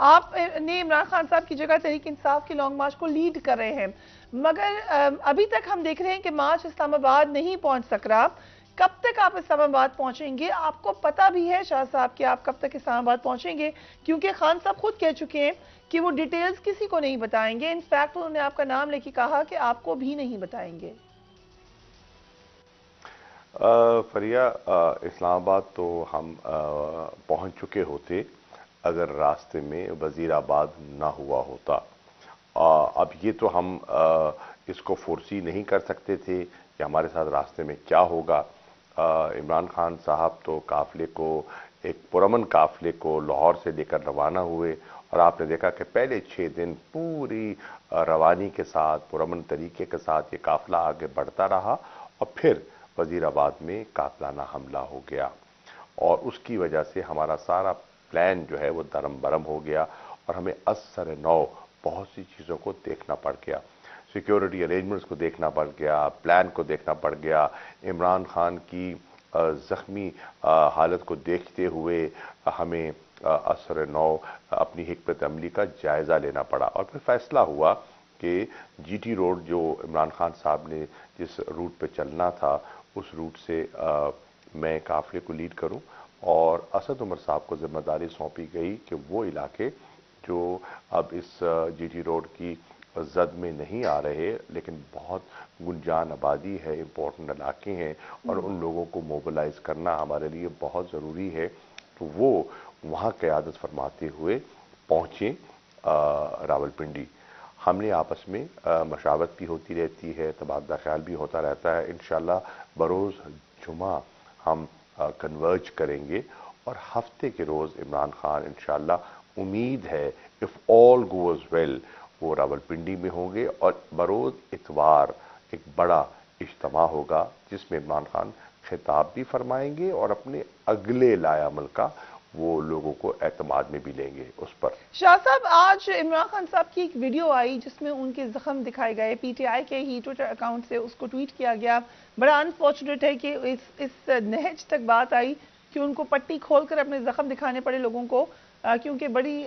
آپ نے عمران خان صاحب کی جگہ تحریک انصاف کی لانگ مارچ کو لیڈ کر رہے ہیں، مگر ابھی تک ہم دیکھ رہے ہیں کہ مارچ اسلام آباد نہیں پہنچ سک رہا. کب تک آپ اسلام آباد پہنچیں گے؟ آپ کو پتہ بھی ہے شاہ صاحب کہ آپ کب تک اسلام آباد پہنچیں گے، کیونکہ خان صاحب خود کہہ چکے ہیں کہ وہ ڈیٹیلز کسی کو نہیں بتائیں گے. انفیکٹ انہوں نے آپ کا نام لے کے کہا کہ آپ کو بھی نہیں بتائیں گے. فریہ، اسلام آباد تو ہم پہنچ چکے ہوتے اگر راستے میں وزیر آباد نہ ہوا ہوتا. اب یہ تو ہم اس کو فورسی نہیں کر سکتے تھے کہ ہمارے ساتھ راستے میں کیا ہوگا. عمران خان صاحب تو قافلے کو، ایک پرامن قافلے کو لاہور سے لے کر روانہ ہوئے، اور آپ نے دیکھا کہ پہلے 6 دن پوری روانی کے ساتھ، پرامن طریقے کے ساتھ یہ قافلہ آگے بڑھتا رہا، اور پھر وزیر آباد میں قاتلانہ حملہ ہو گیا، اور اس کی وجہ سے ہمارا سارا پلان جو ہے وہ درم برم ہو گیا، اور ہمیں از سر نو بہت سی چیزوں کو دیکھنا پڑ گیا. سیکیورٹی ارینجمنٹس کو دیکھنا پڑ گیا، پلان کو دیکھنا پڑ گیا. عمران خان کی زخمی حالت کو دیکھتے ہوئے ہمیں اثر نو اپنی حکمت عملی کا جائزہ لینا پڑا، اور پھر فیصلہ ہوا کہ جی ٹی روڈ جو عمران خان صاحب نے جس روٹ پہ چلنا تھا اس روٹ سے میں قافلے کو لیڈ کروں، اور اسد عمر صاحب کو ذمہ داری سونپی گئی کہ وہ علاقے جو اب اس جی ٹی روڈ کی زد میں نہیں آ رہے لیکن بہت گنجان آبادی ہے، امپورٹنٹ علاقے ہیں، اور ان لوگوں کو موبلائز کرنا ہمارے لیے بہت ضروری ہے، تو وہ وہاں قیادت فرماتے ہوئے پہنچیں راولپنڈی. ہم نے آپس میں مشاورت بھی ہوتی رہتی ہے، تبادلہ خیال بھی ہوتا رہتا ہے. انشاءاللہ بروز جمعہ ہم کنورج کریں گے، اور ہفتے کے روز عمران خان انشاءاللہ امید ہے if all goes well وہ راولپنڈی میں ہوں گے، اور بروز اتوار ایک بڑا اجتماع ہوگا جس میں عمران خان خطاب بھی فرمائیں گے، اور اپنے اگلے لائے عمل کا وہ لوگوں کو اعتماد میں بھی لیں گے اس پر. شاہ صاحب، آج عمران خان صاحب کی ایک ویڈیو آئی جس میں ان کے زخم دکھائے گئے، پی ٹی آئی کے ہی ٹویٹر اکاؤنٹ سے اس کو ٹویٹ کیا گیا. بڑا انفارچونیٹ ہے کہ اس نہج تک بات آئی کہ ان کو پٹی کھول کر اپنے زخم دکھانے پڑے لوگوں کو، کیونکہ بڑی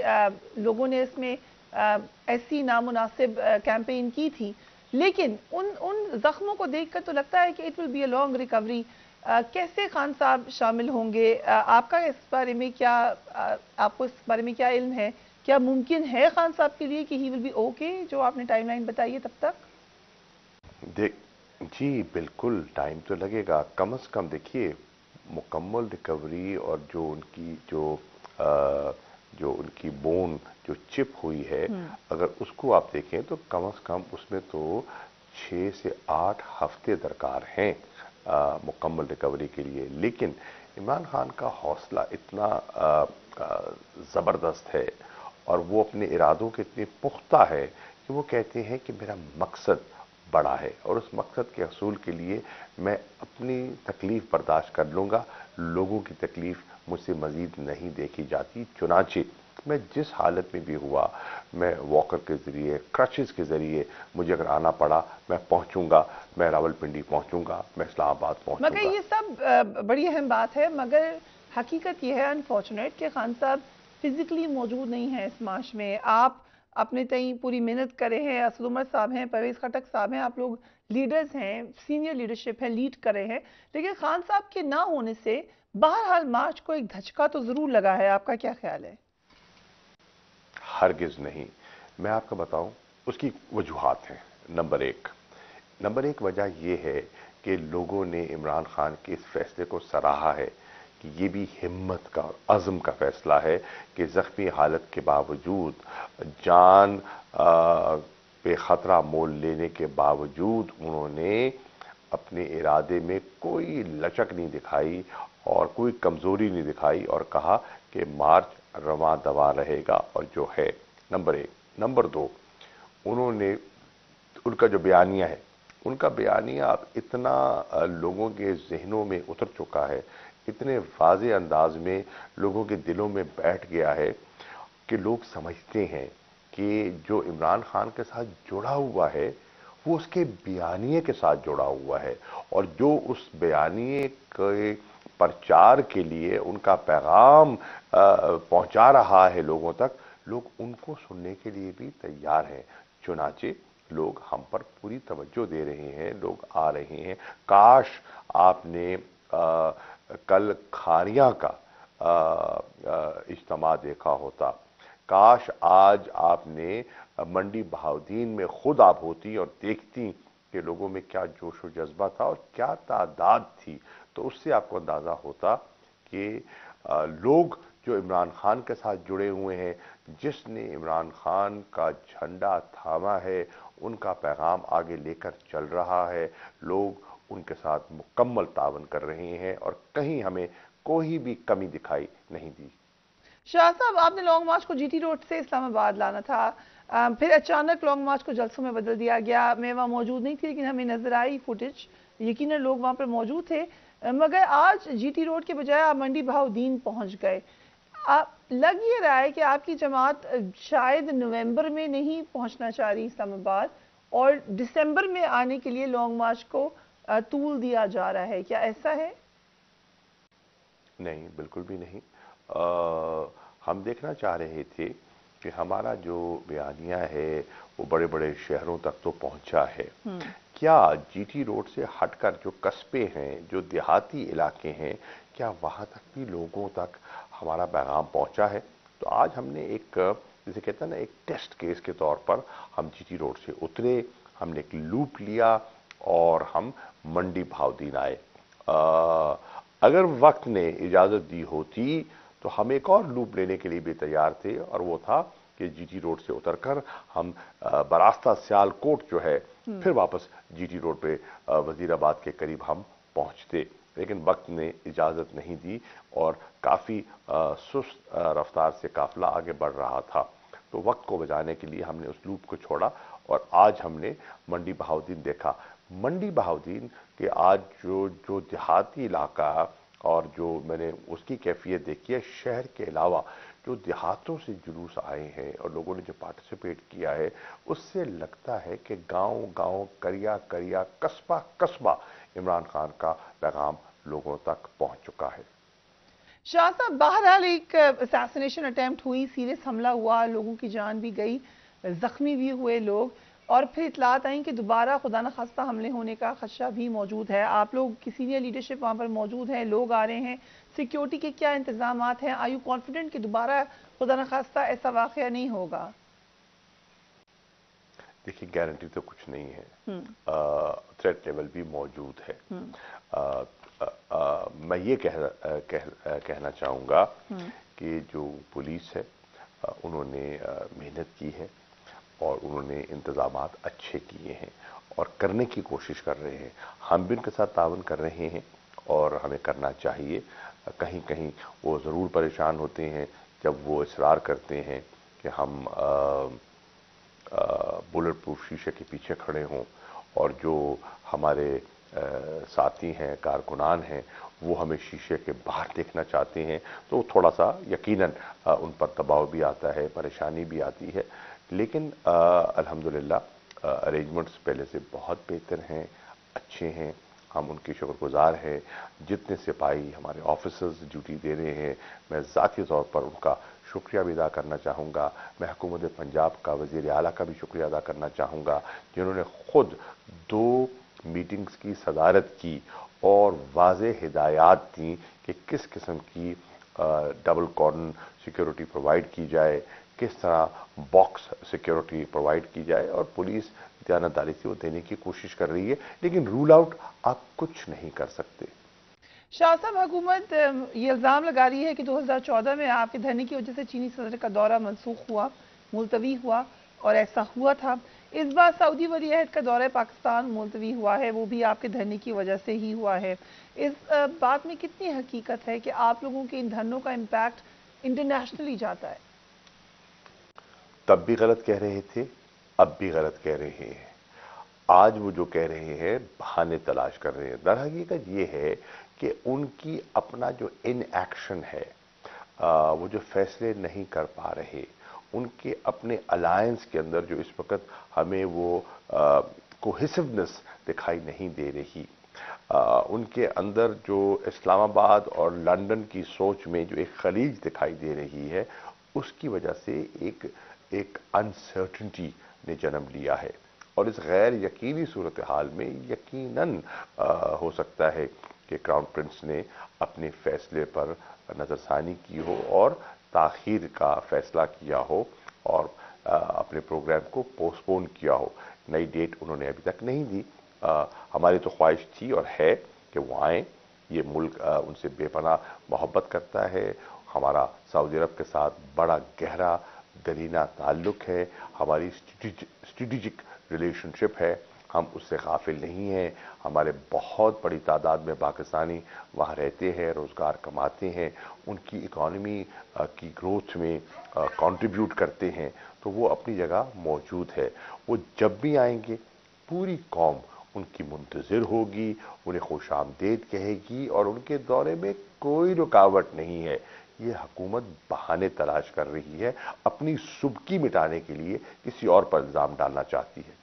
لوگوں نے اس میں ایسی نامناسب کیمپین کی تھی. لیکن ان زخموں کو دیکھ کر تو لگتا ہے کہ it will be a long recovery. کیسے خان صاحب شامل ہوں گے؟ آپ کا اس بارے میں کیا، آپ کو اس بارے میں کیا علم ہے؟ کیا ممکن ہے خان صاحب کے لیے کہ ہی ول بی اوکے، جو آپ نے ٹائم لائن بتائی ہے تب تک؟ جی بالکل، ٹائم تو لگے گا، کم از کم دیکھیے مکمل ریکوری، اور جو ان کی بون جو چپ ہوئی ہے، اگر اس کو آپ دیکھیں تو کم از کم اس میں تو 6 سے 8 ہفتے درکار ہیں مکمل ریکوری کے لیے. لیکن عمران خان کا حوصلہ اتنا زبردست ہے، اور وہ اپنے ارادوں کے اتنے پختہ ہے کہ وہ کہتے ہیں کہ میرا مقصد بڑا ہے، اور اس مقصد کے حصول کے لیے میں اپنی تکلیف برداشت کر لوں گا. لوگوں کی تکلیف مجھ سے مزید نہیں دیکھی جاتی. چنانچہ میں جس حالت میں بھی ہوا، میں واکر کے ذریعے، کرچز کے ذریعے مجھے اگر آنا پڑا میں پہنچوں گا، میں راولپنڈی پہنچوں گا، میں اسلام آباد پہنچوں مگر گا. یہ سب بڑی اہم بات ہے، مگر حقیقت یہ ہے انفارچونیٹ کہ خان صاحب فزیکلی موجود نہیں ہیں اس مارچ میں. آپ اپنے تئیں پوری محنت کرے ہیں، اسد عمر صاحب ہیں، پرویز خٹک صاحب ہیں، آپ لوگ لیڈرز ہیں، سینئر لیڈرشپ ہے، لیڈ کر رہے ہیں، لیکن خان صاحب کے نہ ہونے سے بہرحال مارچ کو ایک دھچکا تو ضرور لگا ہے. آپ کا کیا خیال ہے؟ ہرگز نہیں. میں آپ کو بتاؤں اس کی وجوہات ہیں. نمبر ایک وجہ یہ ہے کہ لوگوں نے عمران خان کے اس فیصلے کو سراہا ہے کہ یہ بھی ہمت کا اور عزم کا فیصلہ ہے کہ زخمی حالت کے باوجود، جان پہ خطرہ مول لینے کے باوجود انہوں نے اپنے ارادے میں کوئی لچک نہیں دکھائی اور کوئی کمزوری نہیں دکھائی، اور کہا کہ مارچ رواں دوا رہے گا، اور جو ہے. نمبر ایک. نمبر دو، انہوں نے ان کا جو بیانیہ ہے، ان کا بیانیہ اب اتنا لوگوں کے ذہنوں میں اتر چکا ہے، اتنے واضح انداز میں لوگوں کے دلوں میں بیٹھ گیا ہے کہ لوگ سمجھتے ہیں کہ جو عمران خان کے ساتھ جڑا ہوا ہے وہ اس کے بیانیے کے ساتھ جڑا ہوا ہے، اور جو اس بیانیے کے پرچار کے لیے ان کا پیغام پہنچا رہا ہے لوگوں تک، لوگ ان کو سننے کے لیے بھی تیار ہیں، چنانچہ لوگ ہم پر پوری توجہ دے رہے ہیں، لوگ آ رہے ہیں۔ کاش آپ نے کل کھاریاں کا اجتماع دیکھا ہوتا، کاش آج آپ نے منڈی بہاؤدین میں خود آپ ہوتی اور دیکھتی کہ لوگوں میں کیا جوش و جذبہ تھا اور کیا تعداد تھی، تو اس سے آپ کو اندازہ ہوتا کہ لوگ جو عمران خان کے ساتھ جڑے ہوئے ہیں، جس نے عمران خان کا جھنڈا تھاما ہے، ان کا پیغام آگے لے کر چل رہا ہے، لوگ ان کے ساتھ مکمل تعاون کر رہے ہیں اور کہیں ہمیں کوئی بھی کمی دکھائی نہیں دی۔ شاہ صاحب، آپ نے لانگ مارچ کو جی ٹی روڈ سے اسلام آباد لانا تھا، پھر اچانک لانگ مارچ کو جلسوں میں بدل دیا گیا۔ میں وہاں موجود نہیں تھی لیکن ہمیں نظر آئی فوٹیج، یقیناً لوگ وہاں پر موجود تھے، مگر آج جی ٹی روڈ کے بجائے آپ منڈی بہاؤدین پہنچ گئے۔ لگ یہ رہا ہے کہ آپ کی جماعت شاید نومبر میں نہیں پہنچنا چاہ رہی اسلام آباد، اور دسمبر میں آنے کے لیے لانگ مارچ کو طول دیا جا رہا ہے، کیا ایسا ہے؟ نہیں، بالکل بھی نہیں۔ ہم دیکھنا چاہ رہے تھے کہ ہمارا جو بیانیہ ہے وہ بڑے بڑے شہروں تک تو پہنچا ہے، کیا جی ٹی روڈ سے ہٹ کر جو قصبے ہیں، جو دیہاتی علاقے ہیں، کیا وہاں تک بھی لوگوں تک ہمارا پیغام پہنچا ہے؟ تو آج ہم نے ایک، جسے کہتے ہیں نا، ایک ٹیسٹ کیس کے طور پر ہم جی ٹی روڈ سے اترے، ہم نے ایک لوپ لیا اور ہم منڈی بہاؤدین آئے۔ اگر وقت نے اجازت دی ہوتی تو ہم ایک اور لوپ لینے کے لیے بھی تیار تھے، اور وہ تھا کہ جی ٹی روڈ سے اتر کر ہم براستہ سیال کوٹ جو ہے پھر واپس جی ٹی روڈ پہ وزیر آباد کے قریب ہم پہنچتے، لیکن وقت نے اجازت نہیں دی اور کافی سست رفتار سے قافلہ آگے بڑھ رہا تھا، تو وقت کو بچانے کے لیے ہم نے اس لوپ کو چھوڑا اور آج ہم نے منڈی بہاؤدین دیکھا۔ منڈی بہاؤدین کے آج جو دیہاتی علاقہ اور جو میں نے اس کی کیفیت دیکھی ہے، شہر کے علاوہ جو دیہاتوں سے جلوس آئے ہیں اور لوگوں نے جو پارٹیسپیٹ کیا ہے، اس سے لگتا ہے کہ گاؤں گاؤں، کریا کریا، قصبہ قصبہ عمران خان کا پیغام لوگوں تک پہنچ چکا ہے۔ شاہ صاحب، بہرحال ایک اسیسینیشن اٹیمپٹ ہوئی، سیریس حملہ ہوا، لوگوں کی جان بھی گئی، زخمی بھی ہوئے لوگ، اور پھر اطلاعات آئیں کہ دوبارہ خدا نخواستہ حملے ہونے کا خدشہ بھی موجود ہے۔ آپ لوگ کی سینئر لیڈرشپ وہاں پر موجود ہے، لوگ آ رہے ہیں، سیکیورٹی کے کیا انتظامات ہیں؟ آر یو کانفیڈنٹ کہ دوبارہ خدا نخواستہ ایسا واقعہ نہیں ہوگا؟ دیکھیے، گارنٹی تو کچھ نہیں ہے، تھریٹ لیول بھی موجود ہے۔ میں یہ کہنا چاہوں گا کہ جو پولیس ہے انہوں نے محنت کی ہے اور انہوں نے انتظامات اچھے کیے ہیں اور کرنے کی کوشش کر رہے ہیں، ہم بھی ان کے ساتھ تعاون کر رہے ہیں اور ہمیں کرنا چاہیے۔ کہیں کہیں وہ ضرور پریشان ہوتے ہیں جب وہ اصرار کرتے ہیں کہ ہم بلٹ پروف شیشے کے پیچھے کھڑے ہوں، اور جو ہمارے ساتھی ہیں، کارکنان ہیں، وہ ہمیں شیشے کے باہر دیکھنا چاہتے ہیں، تو تھوڑا سا یقیناً ان پر دباؤ بھی آتا ہے، پریشانی بھی آتی ہے، لیکن الحمدللہ ارینجمنٹس پہلے سے بہت بہتر ہیں، اچھے ہیں، ہم ان کی شکر گزار ہیں۔ جتنے سپاہی ہمارے آفیسرز ڈیوٹی دے رہے ہیں، میں ذاتی طور پر ان کا شکریہ بھی ادا کرنا چاہوں گا، میں حکومت پنجاب کا، وزیر اعلیٰ کا بھی شکریہ ادا کرنا چاہوں گا، جنہوں نے خود 2 میٹنگز کی صدارت کی اور واضح ہدایات دیں کہ کس قسم کی ڈبل کارڈن سیکیورٹی پرووائڈ کی جائے، کس طرح باکس سیکیورٹی پرووائڈ کی جائے، اور پولیس دیانتداری سے وہ دینے کی کوشش کر رہی ہے، لیکن رول آؤٹ آپ کچھ نہیں کر سکتے۔ شاہ صاحب، حکومت یہ الزام لگا رہی ہے کہ 2014 میں آپ کے دھرنے کی وجہ سے چینی صدر کا دورہ منسوخ ہوا، ملتوی ہوا، اور ایسا ہوا تھا۔ اس بار سعودی ولی عہد کا دورہ پاکستان ملتوی ہوا ہے، وہ بھی آپ کے دھرنے کی وجہ سے ہی ہوا ہے۔ اس بات میں کتنی حقیقت ہے کہ آپ لوگوں کے ان دھرنوں کا امپیکٹ انٹرنیشنلی جاتا ہے؟ تب بھی غلط کہہ رہے تھے، اب بھی غلط کہہ رہے ہیں، آج وہ جو کہہ رہے ہیں بہانے تلاش کر رہے ہیں۔ در حقیقت یہ ہے کہ ان کی اپنا جو ان ایکشن ہے، وہ جو فیصلے نہیں کر پا رہے، ان کے اپنے الائنس کے اندر جو اس وقت ہمیں وہ کوہیسونیس دکھائی نہیں دے رہی، ان کے اندر جو اسلام آباد اور لندن کی سوچ میں جو ایک خلیج دکھائی دے رہی ہے، اس کی وجہ سے ایک انسرٹنٹی نے جنم لیا ہے، اور اس غیر یقینی صورتحال میں یقیناً ہو سکتا ہے کہ کراؤن پرنس نے اپنے فیصلے پر نظر ثانی کی ہو اور تاخیر کا فیصلہ کیا ہو اور اپنے پروگرام کو پوسٹ پون کیا ہو۔ نئی ڈیٹ انہوں نے ابھی تک نہیں دی۔ ہماری تو خواہش تھی اور ہے کہ وہ آئیں، یہ ملک ان سے بے پناہ محبت کرتا ہے، ہمارا سعودی عرب کے ساتھ بڑا گہرا دیرینہ تعلق ہے، ہماری اسٹریٹجک ریلیشن شپ ہے، ہم اس سے غافل نہیں ہیں، ہمارے بہت بڑی تعداد میں پاکستانی وہاں رہتے ہیں، روزگار کماتے ہیں، ان کی اکانومی کی گروتھ میں کنٹریبیوٹ کرتے ہیں، تو وہ اپنی جگہ موجود ہے۔ وہ جب بھی آئیں گے پوری قوم ان کی منتظر ہوگی، انہیں خوش آمدید کہے گی، اور ان کے دورے میں کوئی رکاوٹ نہیں ہے۔ یہ حکومت بہانے تلاش کر رہی ہے، اپنی سبکی مٹانے کے لیے کسی اور پر الزام ڈالنا چاہتی ہے۔